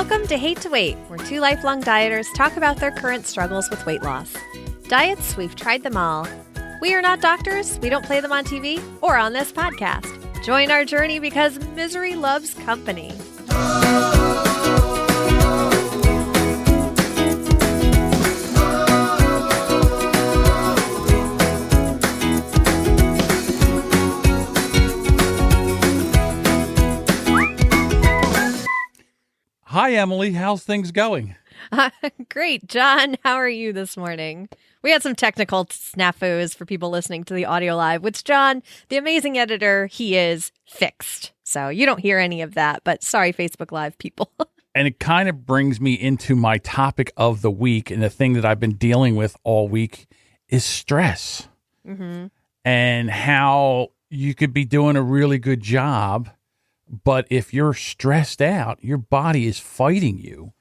Welcome to Hate to Wait, where two lifelong dieters talk about their current struggles with weight loss. Diets, we've tried them all. We are not doctors, we don't play them on TV or on this podcast. Join our journey because misery loves company. Hi, Emily. How's things going? Great. John, how are you this morning? We had some technical snafus for people listening to the audio live, which John, the amazing editor he is, fixed. So you don't hear any of that, but sorry, Facebook Live people. And it kind of brings me into my topic of the week, and the thing that I've been dealing with all week is stress. Mm-hmm. And how you could be doing a really good job, but if you're stressed out, your body is fighting you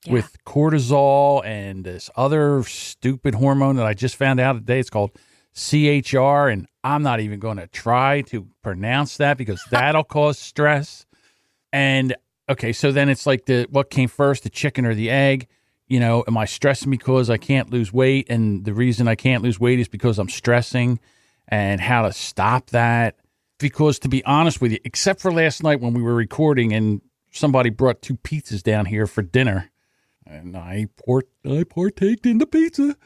with cortisol and this other stupid hormone that I just found out today. It's called CHR, and I'm not even going to try to pronounce that because that'll cause stress. And okay, so then it's like what came first, the chicken or the egg? You know, am I stressing because I can't lose weight? And the reason I can't lose weight is because I'm stressing, and how to stop that. Because to be honest with you, except for last night when we were recording and somebody brought 2 pizzas down here for dinner, and I partaked in the pizza.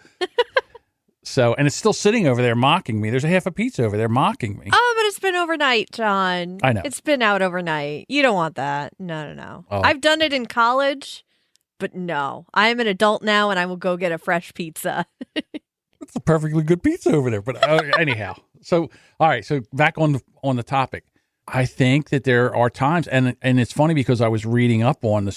So, and it's still sitting over there mocking me. There's a half a pizza over there mocking me. Oh, but it's been overnight, John. I know. It's been out overnight. You don't want that. No. Oh. I've done it in college, but no. I am an adult now, and I will go get a fresh pizza. It's a perfectly good pizza over there. But anyhow, so, all right. So back on the topic. I think that there are times, and it's funny because I was reading up on the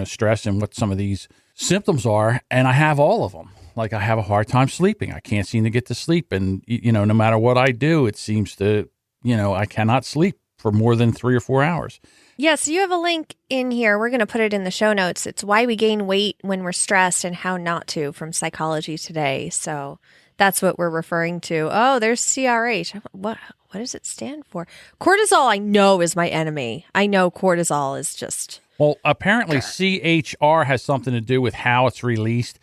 stress and what some of these symptoms are, and I have all of them. Like I have a hard time sleeping. I can't seem to get to sleep, and no matter what I do, it seems to I cannot sleep for more than 3 or 4 hours. Yes, you have a link in here. We're going to put it in the show notes. It's Why We Gain Weight When We're Stressed and How Not to from Psychology Today. So that's what we're referring to. Oh, there's CRH. What does it stand for? Cortisol, I know, is my enemy. I know cortisol is just... Well, apparently CHR has something to do with how it's released.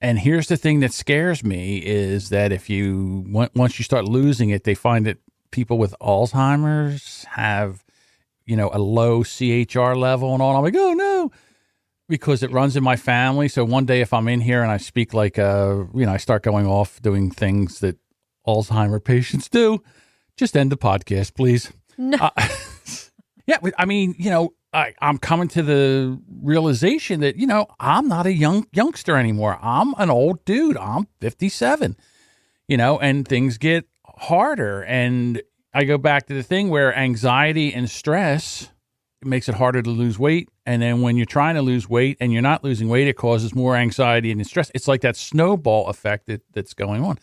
And here's the thing that scares me is that once you start losing it, they find that people with Alzheimer's have, a low CHR level and all. I'm like, oh, no, because it runs in my family. So one day if I'm in here and I speak like, I start going off doing things that Alzheimer patients do, just end the podcast, please. No. Yeah, I mean, I'm coming to the realization that, I'm not a youngster anymore. I'm an old dude. I'm 57, and things get harder. And I go back to the thing where anxiety and stress makes it harder to lose weight. And then when you're trying to lose weight and you're not losing weight, it causes more anxiety and stress. It's like that snowball effect that's going on.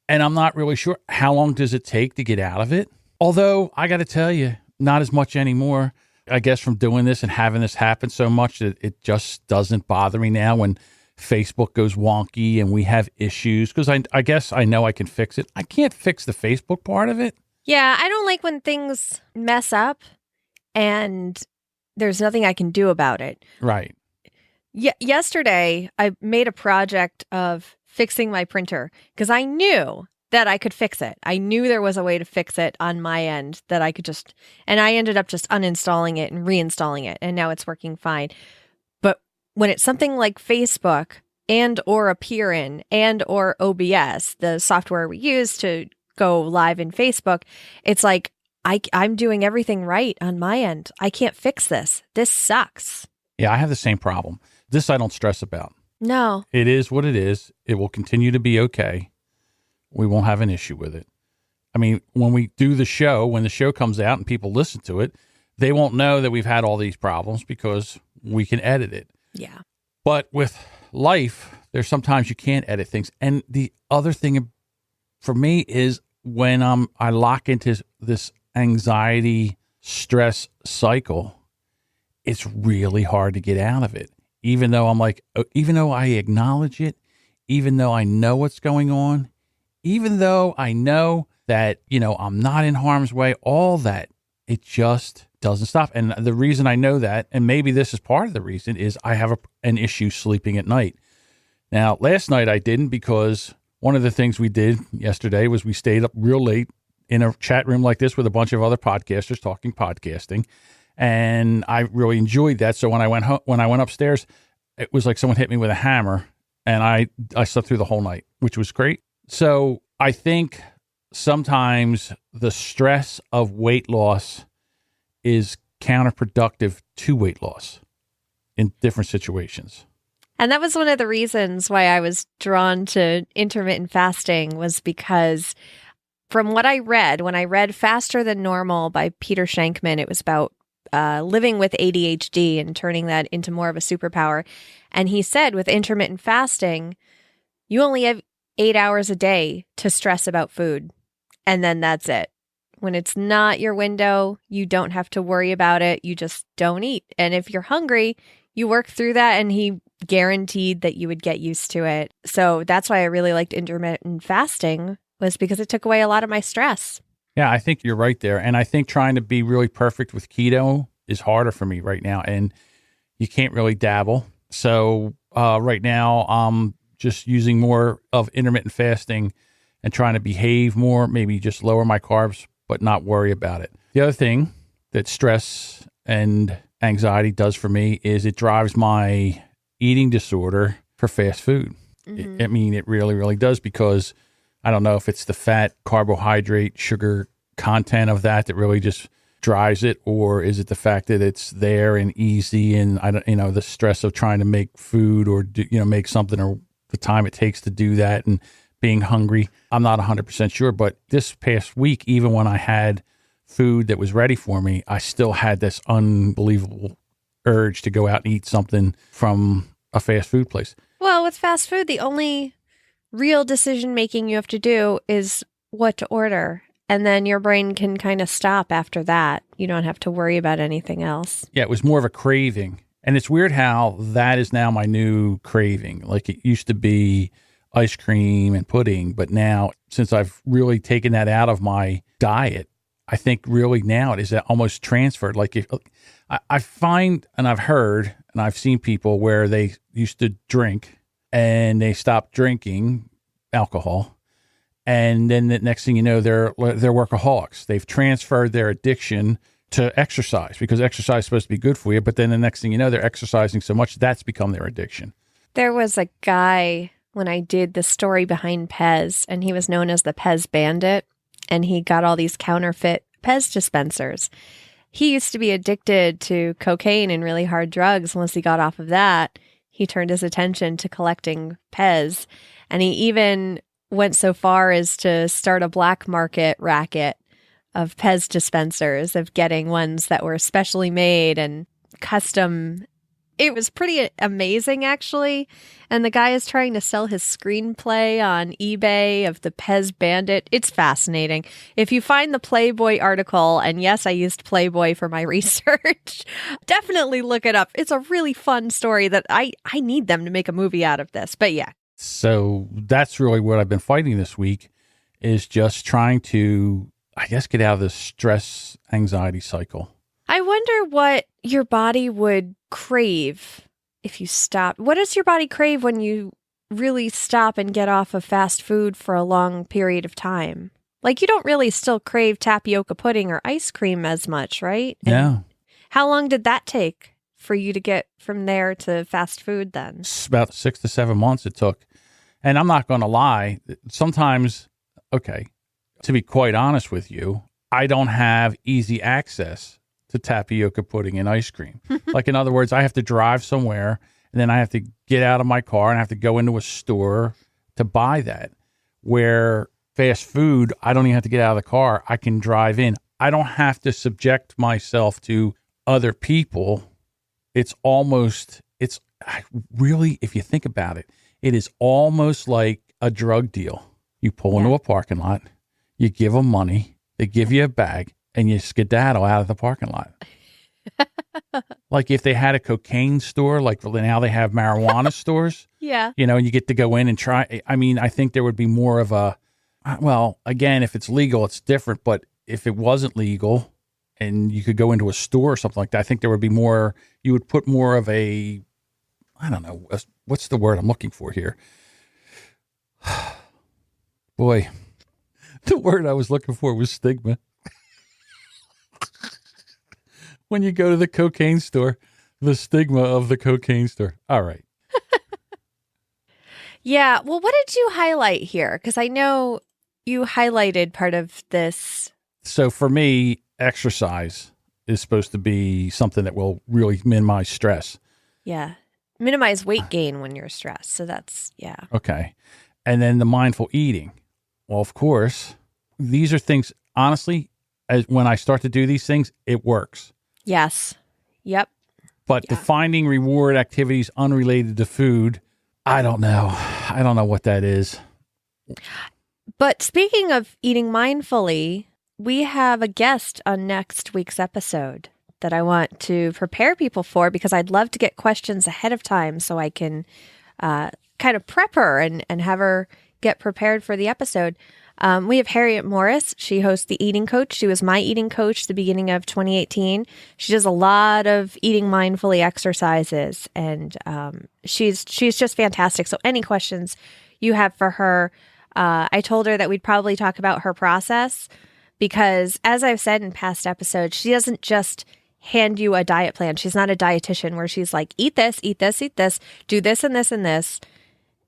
And I'm not really sure how long does it take to get out of it. Although I got to tell you, not as much anymore. I guess from doing this and having this happen so much that it just doesn't bother me now when Facebook goes wonky and we have issues, because I guess I know I can fix it. I can't fix the Facebook part of it. Yeah, I don't like when things mess up and there's nothing I can do about it. Right. Yesterday, I made a project of fixing my printer because I knew that I could fix it. I knew there was a way to fix it on my end that I could and I ended up just uninstalling it and reinstalling it, and now it's working fine. But when it's something like Facebook and or Appearin and or OBS, the software we use to go live in Facebook, it's like I'm doing everything right on my end. I can't fix this. This sucks. Yeah, I have the same problem. This I don't stress about. No. It is what it is. It will continue to be okay. We won't have an issue with it. I mean, when we do the show, when the show comes out and people listen to it, they won't know that we've had all these problems because we can edit it. Yeah. But with life, there's sometimes you can't edit things. And the other thing for me is when I lock into this anxiety, stress cycle, it's really hard to get out of it. Even though even though I acknowledge it, even though I know what's going on, even though I know that, I'm not in harm's way, all that, it just doesn't stop. And the reason I know that, and maybe this is part of the reason, is I have an issue sleeping at night. Now, last night I didn't, because one of the things we did yesterday was we stayed up real late in a chat room like this with a bunch of other podcasters talking podcasting. And I really enjoyed that. So when I went upstairs, it was like someone hit me with a hammer, and I slept through the whole night, which was great. So I think sometimes the stress of weight loss is counterproductive to weight loss in different situations. And that was one of the reasons why I was drawn to intermittent fasting, was because from what I read, when I read Faster Than Normal by Peter Shankman, it was about living with ADHD and turning that into more of a superpower. And he said with intermittent fasting, you only have 8 hours a day to stress about food. And then that's it. When it's not your window, you don't have to worry about it. You just don't eat. And if you're hungry, you work through that. And he guaranteed that you would get used to it. So that's why I really liked intermittent fasting, was because it took away a lot of my stress. Yeah, I think you're right there. And I think trying to be really perfect with keto is harder for me right now. And you can't really dabble. So right now, I'm just using more of intermittent fasting and trying to behave more, maybe just lower my carbs, but not worry about it. The other thing that stress and anxiety does for me is it drives my eating disorder for fast food. Mm-hmm. It really, really does, because I don't know if it's the fat, carbohydrate, sugar content of that really just drives it, or is it the fact that it's there and easy, and the stress of trying to make food or make something, or the time it takes to do that, and being hungry. I'm not 100% sure, but this past week, even when I had food that was ready for me, I still had this unbelievable urge to go out and eat something from a fast food place. Well, with fast food, the only real decision making you have to do is what to order. And then your brain can kind of stop after that. You don't have to worry about anything else. Yeah, it was more of a craving. And it's weird how that is now my new craving. Like, it used to be ice cream and pudding, but now, since I've really taken that out of my diet, I think really now it is almost transferred. Like, if I find, and I've heard, and I've seen people where they used to drink and they stopped drinking alcohol, and then the next thing you know, they're workaholics. They've transferred their addiction to exercise, because exercise is supposed to be good for you, but then the next thing you know, they're exercising so much that's become their addiction. There was a guy when I did the story behind Pez, and he was known as the Pez Bandit, and he got all these counterfeit Pez dispensers. He used to be addicted to cocaine and really hard drugs. Once he got off of that, he turned his attention to collecting Pez, and he even went so far as to start a black market racket of Pez dispensers, of getting ones that were specially made and custom. It was pretty amazing, actually. And the guy is trying to sell his screenplay on eBay of the Pez Bandit. It's fascinating. If you find the Playboy article, and yes, I used Playboy for my research, definitely look it up. It's a really fun story that I need them to make a movie out of this. But yeah. So that's really what I've been fighting this week, is just trying to, I guess, get out of this stress anxiety cycle. I wonder what your body would crave if you stop. What does your body crave when you really stop and get off of fast food for a long period of time? Like, you don't really still crave tapioca pudding or ice cream as much, right? Yeah. How long did that take for you to get from there to fast food then? It's about 6 to 7 months it took. And I'm not going to lie. Sometimes, okay, to be quite honest with you, I don't have easy access to tapioca pudding and ice cream. Like, in other words, I have to drive somewhere, and then I have to get out of my car and I have to go into a store to buy that. Where fast food, I don't even have to get out of the car. I can drive in. I don't have to subject myself to other people. It's really, if you think about it, it is almost like a drug deal. You pull into a parking lot, you give them money, they give you a bag, and you skedaddle out of the parking lot. Like, if they had a cocaine store, like now they have marijuana stores. Yeah. And you get to go in and try. I think there would be more of a, well, again, if it's legal, it's different. But if it wasn't legal and you could go into a store or something like that, I think there would be more, you would put more of a, I don't know, what's the word I'm looking for here? Boy, the word I was looking for was stigma. When you go to the cocaine store, the stigma of the cocaine store. All right. Yeah. Well, what did you highlight here? Because I know you highlighted part of this. So for me, exercise is supposed to be something that will really minimize stress. Yeah. Minimize weight gain when you're stressed. So that's, yeah. Okay. And then the mindful eating. Well, of course, these are things, honestly, when I start to do these things, it works. Yes. Yep. But the finding reward activities unrelated to food, I don't know. I don't know what that is. But speaking of eating mindfully, we have a guest on next week's episode that I want to prepare people for, because I'd love to get questions ahead of time so I can kind of prep her and have her get prepared for the episode. We have Harriet Morris. She hosts The Eating Coach. She was my eating coach at the beginning of 2018. She does a lot of eating mindfully exercises, and she's just fantastic. So any questions you have for her, I told her that we'd probably talk about her process, because as I've said in past episodes, she doesn't just hand you a diet plan. She's not a dietitian where she's like, eat this, eat this, eat this, do this and this and this,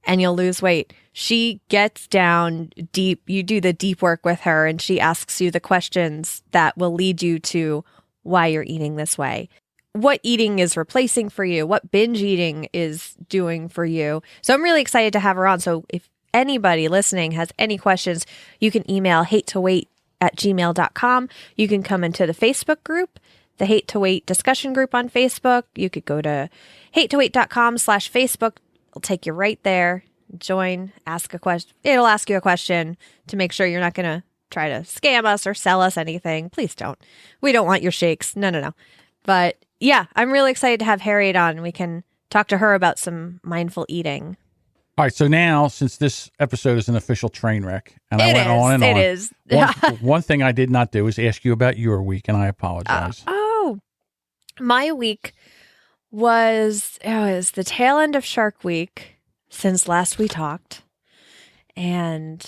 and you'll lose weight. She gets down deep. You do the deep work with her, and she asks you the questions that will lead you to why you're eating this way, what eating is replacing for you, what binge eating is doing for you. So I'm really excited to have her on. So if anybody listening has any questions, you can email hatetoweight@gmail.com. You can come into the Facebook group, the Hate to Weight discussion group on Facebook. You could go to hatetoweight.com/Facebook. It'll take you right there. Join, ask a question. It'll ask you a question to make sure you're not going to try to scam us or sell us anything. Please don't. We don't want your shakes. No. But yeah, I'm really excited to have Harriet on. We can talk to her about some mindful eating. All right. So now, since this episode is an official train wreck, and I went on and on. It is. One thing I did not do is ask you about your week, and I apologize. My week was the tail end of Shark Week since last we talked. And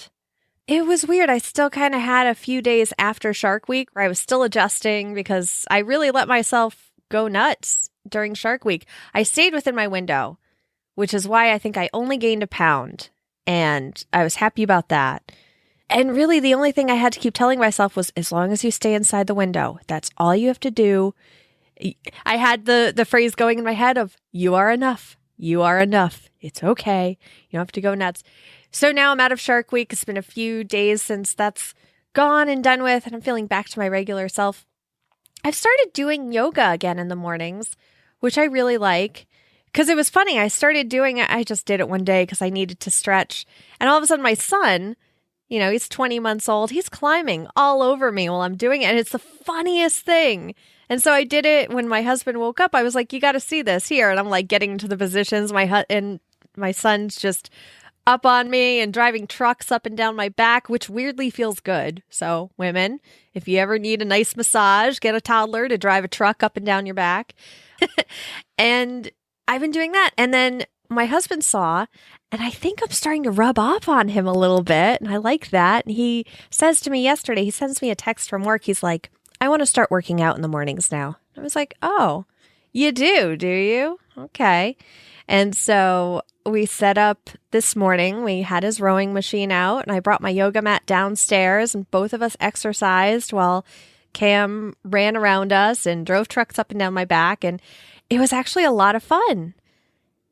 it was weird. I still kind of had a few days after Shark Week where I was still adjusting, because I really let myself go nuts during Shark Week. I stayed within my window, which is why I think I only gained a pound. And I was happy about that. And really the only thing I had to keep telling myself was, as long as you stay inside the window, that's all you have to do. I had the phrase going in my head of, you are enough. You are enough. It's okay. You don't have to go nuts. So now I'm out of Shark Week. It's been a few days since that's gone and done with, and I'm feeling back to my regular self. I've started doing yoga again in the mornings, which I really like, because it was funny. I started doing it. I just did it one day because I needed to stretch. And all of a sudden my son, he's 20 months old. He's climbing all over me while I'm doing it. And it's the funniest thing. And so I did it when my husband woke up. I was like, you got to see this here. And I'm like getting into the positions. And my son's just up on me and driving trucks up and down my back, which weirdly feels good. So women, if you ever need a nice massage, get a toddler to drive a truck up and down your back. And I've been doing that. And then my husband saw, and I think I'm starting to rub off on him a little bit. And I like that. And he says to me yesterday, he sends me a text from work. He's like, I want to start working out in the mornings now. I was like, oh, you do you? Okay. And so we set up this morning. We had his rowing machine out, and I brought my yoga mat downstairs, and both of us exercised while Cam ran around us and drove trucks up and down my back. And it was actually a lot of fun.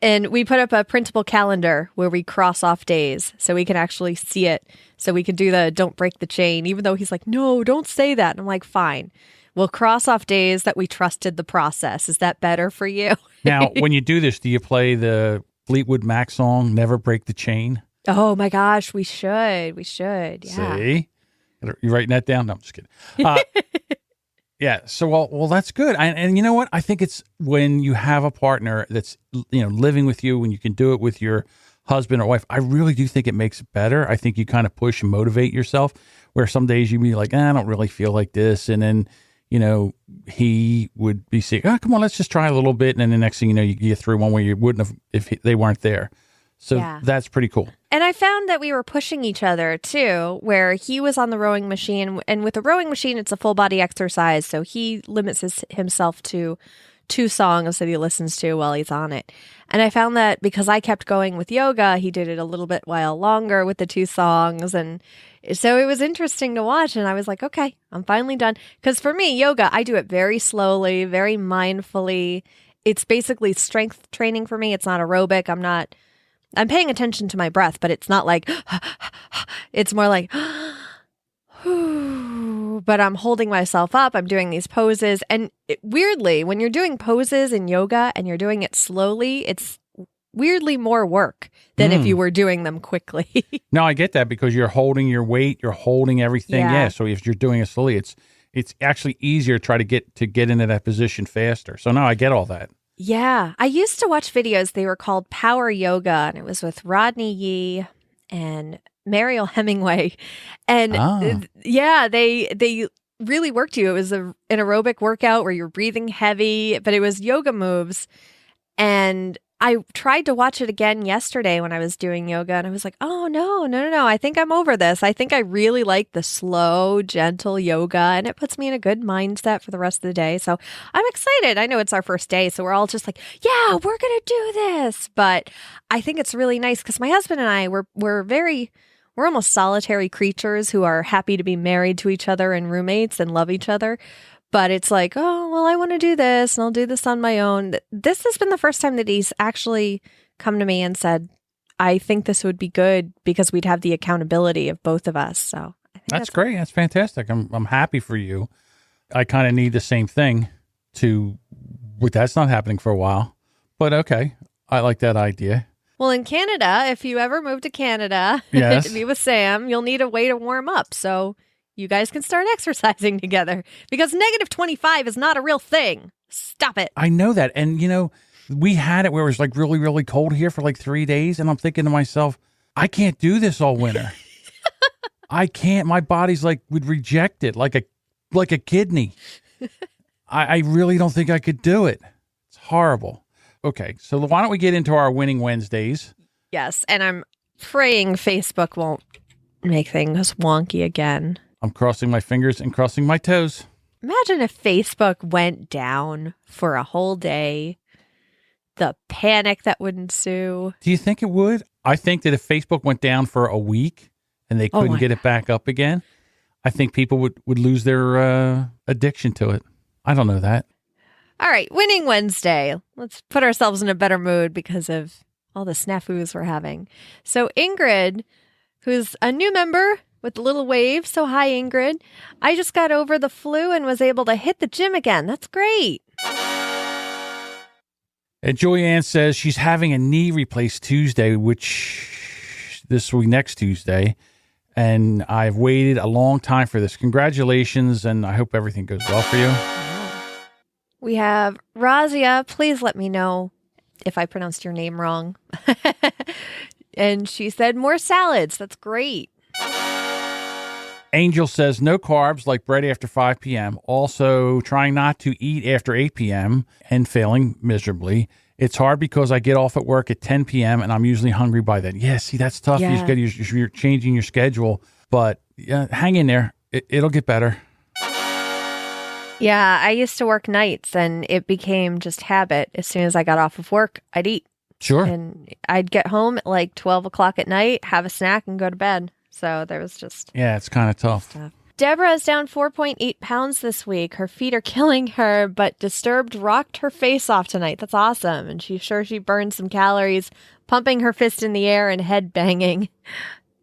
And we put up a printable calendar where we cross off days so we can actually see it. So we can do the don't break the chain, even though he's like, no, don't say that. And I'm like, fine. We'll cross off days that we trusted the process. Is that better for you? Now, when you do this, do you play the Fleetwood Mac song, Never Break the Chain? Oh my gosh, we should. Yeah. See? You writing that down? No, I'm just kidding. Yeah. So, well, that's good. And you know what? I think it's when you have a partner that's, living with you, when you can do it with your husband or wife, I really do think it makes it better. I think you kind of push and motivate yourself, where some days you be like, I don't really feel like this. And then, he would be saying, oh, come on, let's just try a little bit. And then the next thing you know, you get through one where you wouldn't have if they weren't there. So that's pretty cool. And I found that we were pushing each other too, where he was on the rowing machine. And with the rowing machine, it's a full body exercise. So he limits himself to 2 songs that he listens to while he's on it. And I found that because I kept going with yoga, he did it a little bit while longer with the 2 songs. And so it was interesting to watch. And I was like, okay, I'm finally done. Because for me, yoga, I do it very slowly, very mindfully. It's basically strength training for me. It's not aerobic. I'm paying attention to my breath, but it's not like, it's more like, but I'm holding myself up. I'm doing these poses. And weirdly, when you're doing poses in yoga and you're doing it slowly, it's weirdly more work than if you were doing them quickly. No, I get that because you're holding your weight, you're holding everything. Yeah. So if you're doing it slowly, it's actually easier to try to get into that position faster. So no, I get all that. Yeah. I used to watch videos. They were called Power Yoga, and it was with Rodney Yee and Mariel Hemingway. And they really worked you. It was an aerobic workout where you're breathing heavy, but it was yoga moves. And I tried to watch it again yesterday when I was doing yoga, and I was like, oh, no. I think I'm over this. I think I really like the slow, gentle yoga, and it puts me in a good mindset for the rest of the day. So I'm excited. I know it's our first day, so we're all just like, yeah, we're going to do this. But I think it's really nice because my husband and I, we're almost solitary creatures who are happy to be married to each other and roommates and love each other. But it's like, oh, well, I want to do this and I'll do this on my own. This has been the first time that he's actually come to me and said, I think this would be good because we'd have the accountability of both of us. So I think that's great. That's fantastic. I'm happy for you. I kind of need the same thing but that's not happening for a while. But okay, I like that idea. Well, in Canada, if you ever move to Canada to be with Sam, you'll need a way to warm up. So you guys can start exercising together because negative 25 is not a real thing. Stop it. I know that. And, we had it where it was like really, really cold here for like 3 days. And I'm thinking to myself, I can't do this all winter. I can't. My body's would reject it like a kidney. I really don't think I could do it. It's horrible. Okay. So why don't we get into our Winning Wednesdays? Yes. And I'm praying Facebook won't make things wonky again. I'm crossing my fingers and crossing my toes. Imagine if Facebook went down for a whole day. The panic that would ensue. Do you think it would? I think that if Facebook went down for a week and they couldn't get it back up again, I think people would lose their addiction to it. I don't know that. All right, Winning Wednesday. Let's put ourselves in a better mood because of all the snafus we're having. So Ingrid, who's a new member with the little wave. So hi, Ingrid. I just got over the flu and was able to hit the gym again. That's great. And Joyanne says she's having a knee replaced Tuesday, which this week, next Tuesday. And I've waited a long time for this. Congratulations, and I hope everything goes well for you. We have Razia. Please let me know if I pronounced your name wrong. And she said more salads. That's great. Angel says no carbs like bread after 5 p.m. Also trying not to eat after 8 p.m. and failing miserably. It's hard because I get off at work at 10 p.m. and I'm usually hungry by then. Yeah, see, that's tough. Yeah. You're changing your schedule, but hang in there. It'll get better. Yeah, I used to work nights and it became just habit. As soon as I got off of work, I'd eat. Sure. And I'd get home at like 12 o'clock at night, have a snack, and go to bed. So there was just... Yeah, it's kind of tough. Deborah is down 4.8 pounds this week. Her feet are killing her, but Disturbed rocked her face off tonight. That's awesome. And she's sure she burned some calories, pumping her fist in the air and head banging.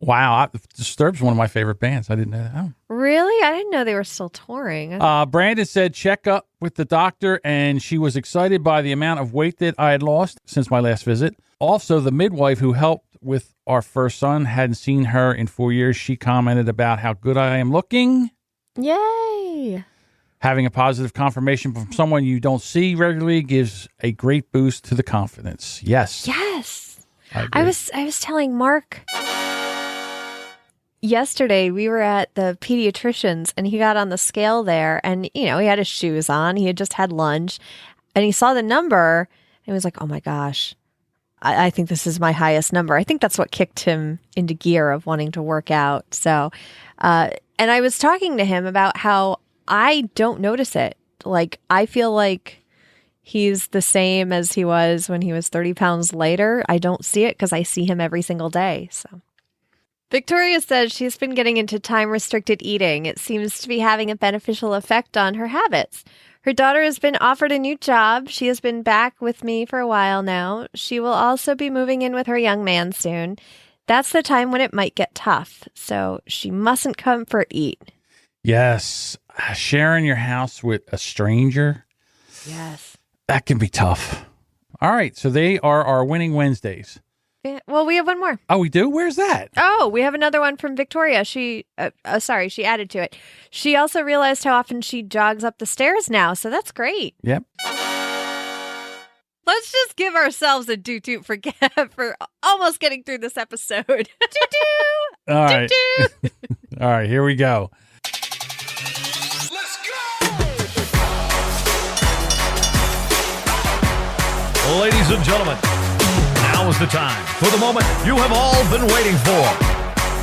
Wow. Disturbed's one of my favorite bands. I didn't know that. Oh. Really? I didn't know they were still touring. Brandon said check up with the doctor, and she was excited by the amount of weight that I had lost since my last visit. Also, the midwife who helped with our first son hadn't seen her in 4 years. She commented about how good I am looking. Yay. Having a positive confirmation from someone you don't see regularly gives a great boost to the confidence. Yes. Yes. I was telling Mark yesterday we were at the pediatrician's and he got on the scale there and, he had his shoes on. He had just had lunch and he saw the number and he was like, oh my gosh, I think this is my highest number. I think that's what kicked him into gear of wanting to work out. So, and I was talking to him about how I don't notice it. Like, I feel like he's the same as he was when he was 30 pounds lighter. I don't see it because I see him every single day. So Victoria says she's been getting into time-restricted eating. It seems to be having a beneficial effect on her habits. Her daughter has been offered a new job. She has been back with me for a while now. She will also be moving in with her young man soon. That's the time when it might get tough. So she mustn't comfort eat. Yes. Sharing your house with a stranger. Yes. That can be tough. All right. So they are our winning Wednesdays. Yeah, well, we have one more. Oh, we do? Where's that? Oh, we have another one from Victoria. She added to it. She also realized how often she jogs up the stairs now, so that's great. Yep. Let's just give ourselves a doot-toot for almost getting through this episode. Doot-toot! All right. Doot-toot! All right, here we go. Let's go! Ladies and gentlemen, now is the time for the moment you have all been waiting for.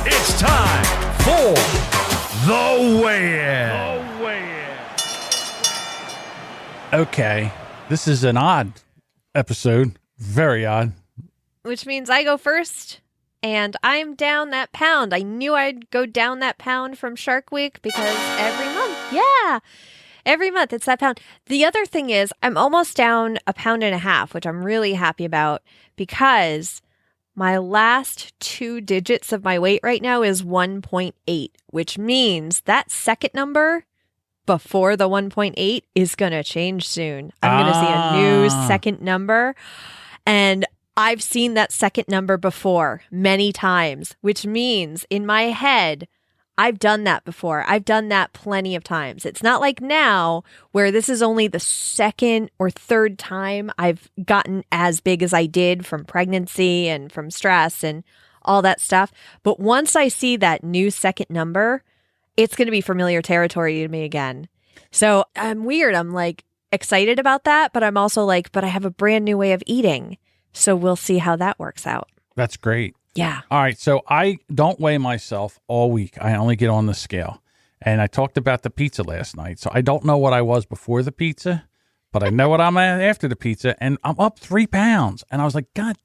It's time for the weigh-in. Okay. This is an odd episode. Very odd. Which means I go first, and I'm down that pound. I knew I'd go down that pound from Shark Week because every month it's that pound. The other thing is I'm almost down 1.5 pounds, which I'm really happy about because my last 2 digits of my weight right now is 1.8, which means that second number before the 1.8 is going to change soon. I'm going to see a new second number. And I've seen that second number before many times, which means in my head, I've done that before. I've done that plenty of times. It's not like now where this is only the second or third time I've gotten as big as I did from pregnancy and from stress and all that stuff. But once I see that new second number, it's going to be familiar territory to me again. So I'm weird. I'm like excited about that, but I'm also like, but I have a brand new way of eating. So we'll see how that works out. That's great. Yeah. All right. So I don't weigh myself all week. I only get on the scale. And I talked about the pizza last night. So I don't know what I was before the pizza, but I know what I'm at after the pizza. And I'm up 3 pounds. And I was like, God,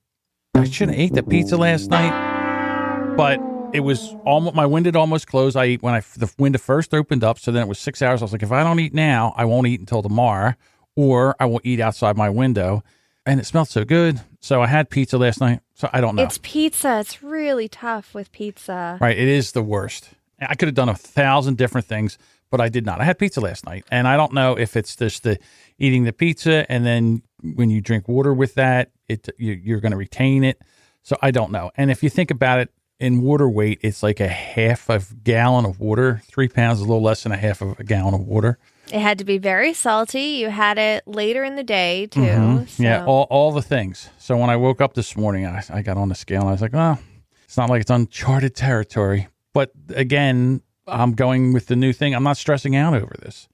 I shouldn't have ate the pizza last night. But it was almost, my window almost closed. I eat when the window first opened up. So then it was 6 hours. I was like, if I don't eat now, I won't eat until tomorrow, or I will eat outside my window. And it smelled so good. So I had pizza last night. So I don't know. It's pizza. It's really tough with pizza. Right. It is the worst. I could have done 1,000 different things, but I did not. I had pizza last night. And I don't know if it's just the eating the pizza and then when you drink water with that, you're going to retain it. So I don't know. And if you think about it, in water weight, it's like a half a gallon of water. 3 pounds is a little less than a half of a gallon of water. It had to be very salty. You had it later in the day, too. Mm-hmm. So. Yeah, all the things. So when I woke up this morning, I got on the scale and I was like, well, it's not like it's uncharted territory. But again, I'm going with the new thing. I'm not stressing out over this.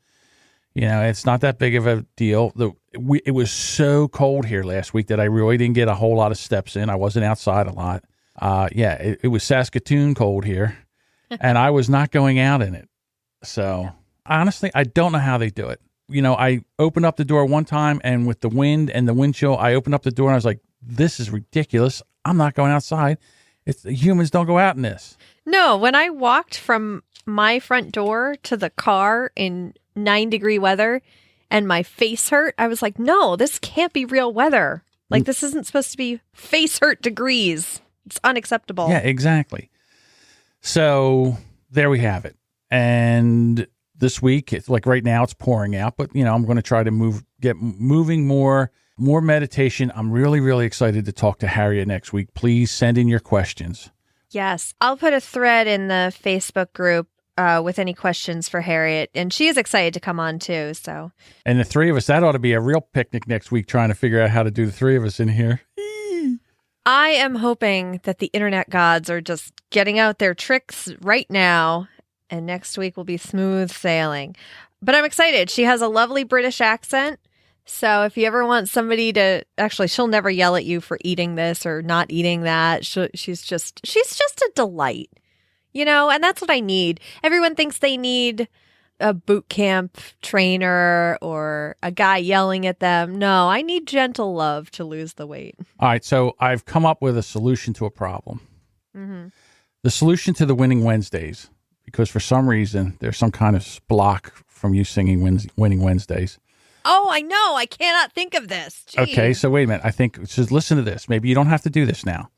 You know, it's not that big of a deal. It was so cold here last week that I really didn't get a whole lot of steps in. I wasn't outside a lot. It was Saskatoon cold here, and I was not going out in it. So honestly, I don't know how they do it. You know, I opened up the door one time, and with the wind and the wind chill, I opened up the door and I was like, this is ridiculous. I'm not going outside. Humans don't go out in this. No, when I walked from my front door to the car in 9-degree weather and my face hurt, I was like, no, this can't be real weather. Like, this isn't supposed to be face hurt degrees. It's unacceptable. Yeah, exactly. So there we have it. And this week, it's like right now it's pouring out, but you know, I'm going to try to get moving more meditation. I'm really, really excited to talk to Harriet next week. Please send in your questions. Yes. I'll put a thread in the Facebook group with any questions for Harriet, and she is excited to come on too. So, and the three of us, that ought to be a real picnic next week, trying to figure out how to do the three of us in here. I am hoping that the internet gods are just getting out their tricks right now, and next week will be smooth sailing. But I'm excited. She has a lovely British accent. So if you ever want somebody to, actually, she'll never yell at you for eating this or not eating that. She's just a delight, and that's what I need. Everyone thinks they need a boot camp trainer or a guy yelling at them. No, I need gentle love to lose the weight. All right, so I've come up with a solution to a problem. Mm-hmm. The solution to the Winning Wednesdays, because for some reason there's some kind of block from you singing Winning Wednesdays. Oh, I know. I cannot think of this. Jeez. Okay, so wait a minute. I think, just listen to this. Maybe you don't have to do this now.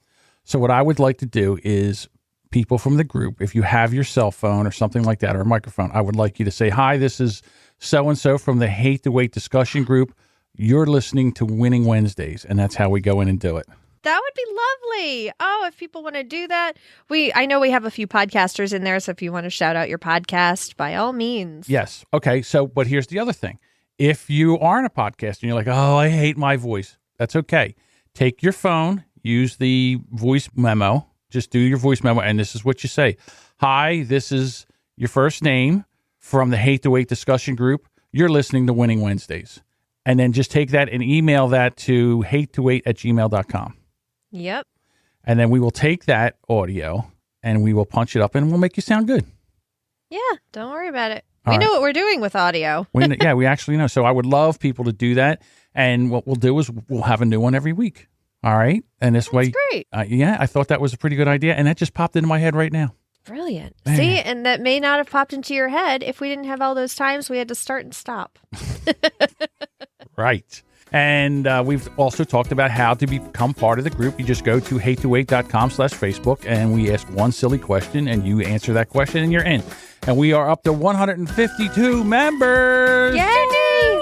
So what I would like to do is, people from the group, if you have your cell phone or something like that, or a microphone, I would like you to say, hi, this is so-and-so from the Hate the Weight discussion group. You're listening to Winning Wednesdays, and that's how we go in and do it. That would be lovely. Oh, if people want to do that. I know we have a few podcasters in there, so if you want to shout out your podcast, by all means. Yes. Okay, so, but here's the other thing. If you aren't a podcaster and you're like, oh, I hate my voice, that's okay. Take your phone, use the voice memo, just do your voice memo, and this is what you say. Hi, this is your first name from the Hate the Weight discussion group. You're listening to Winning Wednesdays. And then just take that and email that to hate2weight@gmail.com. Yep. And then we will take that audio and we will punch it up and we'll make you sound good. Yeah, don't worry about it. All we right. know what we're doing with audio. We actually know. So I would love people to do that. And what we'll do is we'll have a new one every week. All right. And this way. Great. I thought that was a pretty good idea. And that just popped into my head right now. Brilliant. Man. See, and that may not have popped into your head if we didn't have all those times we had to start and stop. Right. And we've also talked about how to become part of the group. You just go to hate2weight.com/Facebook and we ask one silly question and you answer that question and you're in. And we are up to 152 members. Yay!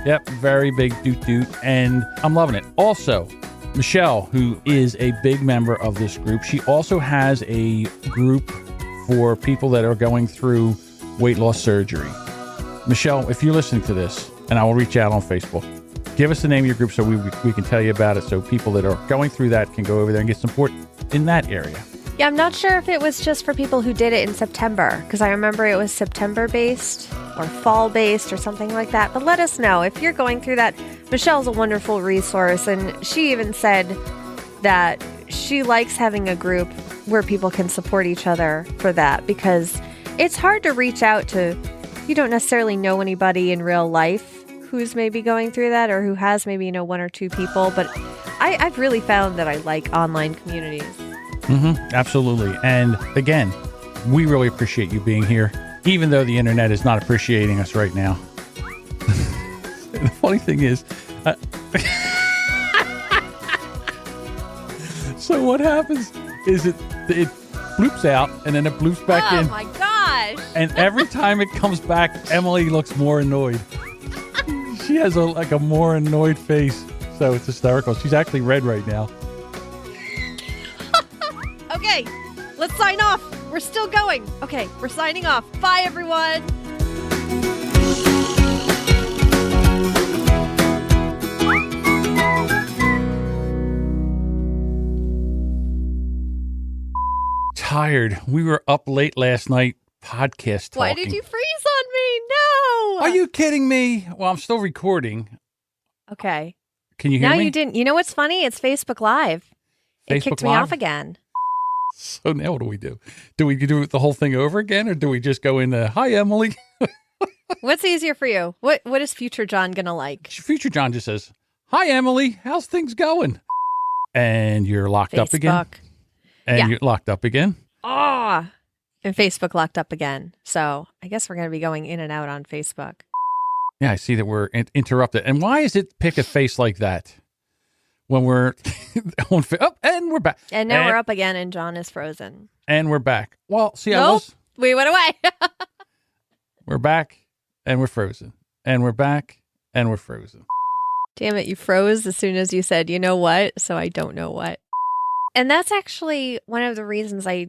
Yep. Very big doot. And I'm loving it. Also, Michelle, who is a big member of this group, she also has a group for people that are going through weight loss surgery. Michelle, if you're listening to this, and I will reach out on Facebook, give us the name of your group so we can tell you about it, so people that are going through that can go over there and get support in that area. Yeah, I'm not sure if it was just for people who did it in September, because I remember it was September-based or fall-based or something like that. But let us know if you're going through that. Michelle's a wonderful resource, and she even said that she likes having a group where people can support each other for that, because it's hard to reach out to, you don't necessarily know anybody in real life who's maybe going through that or who has maybe, one or two people. But I've really found that I like online communities. Mm-hmm, absolutely. And again, we really appreciate you being here, even though the internet is not appreciating us right now. The funny thing is, so what happens is it bloops out and then it bloops back in. Oh my gosh. And every time it comes back, Emily looks more annoyed. She has a more annoyed face. So it's hysterical. She's actually red right now. Okay, let's sign off. We're still going. Okay, we're signing off. Bye, everyone. Tired. We were up late last night podcast talking. Why did you freeze on me? No. Are you kidding me? Well, I'm still recording. Okay. Can you hear now me? You didn't. You know what's funny? It's Facebook Live. It Facebook kicked me Live? off again. So now what do we do? Do we do the whole thing over again, or do we just go into, hi, Emily? What's easier for you? What is future John going to like? Future John just says, hi, Emily. How's things going? And you're locked up again? Facebook. And Yeah. you're locked up again? Oh, and Facebook locked up again. So I guess we're going to be going in and out on Facebook. Yeah, I see that we're interrupted. And why is it pick a face like that when we're on and we're back. And now we're up again and John is frozen. And we're back. Well, see, Nope. We went away. We're back and we're frozen. And we're back and we're frozen. Damn it, you froze as soon as you said, you know what? So I don't know what. And that's actually one of the reasons I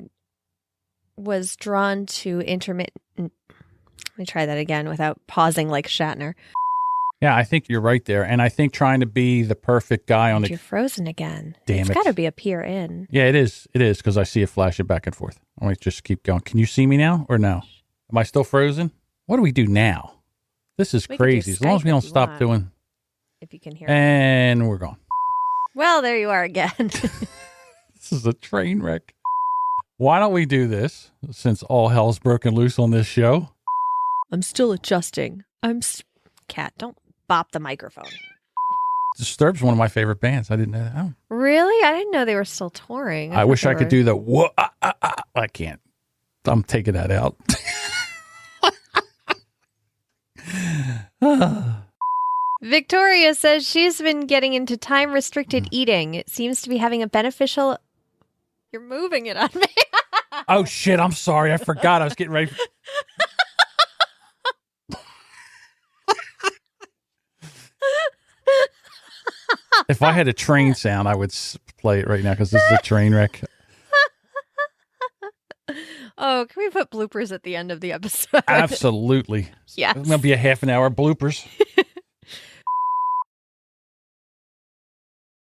was drawn to intermittent. Let me try that again without pausing like Shatner. Yeah, I think you're right there. And I think trying to be the perfect guy on You're frozen again. Damn It's it. got to be a peer in. Yeah, it is. It is because I see it flashing back and forth. I want to just keep going. Can you see me now or no? Am I still frozen? What do we do now? This is We could do crazy. As long as Skype we don't if you stop want. doing. If you can hear. And we're gone. Well, there you are again. This is a train wreck. Why don't we do this since all hell's broken loose on this show? I'm still adjusting. Cat, don't bop the microphone. Disturbed's one of my favorite bands. I didn't know that. Oh. Really? I didn't know they were still touring. I wish I could do the whoa. I can't. I'm taking that out. Victoria says she's been getting into time-restricted eating. It seems to be having a beneficial... You're moving it on me. Oh, shit. I'm sorry. I forgot. I was getting ready. If I had a train sound, I would play it right now because this is a train wreck. Oh, can we put bloopers at the end of the episode? Absolutely. Yes. It's going to be a half an hour bloopers.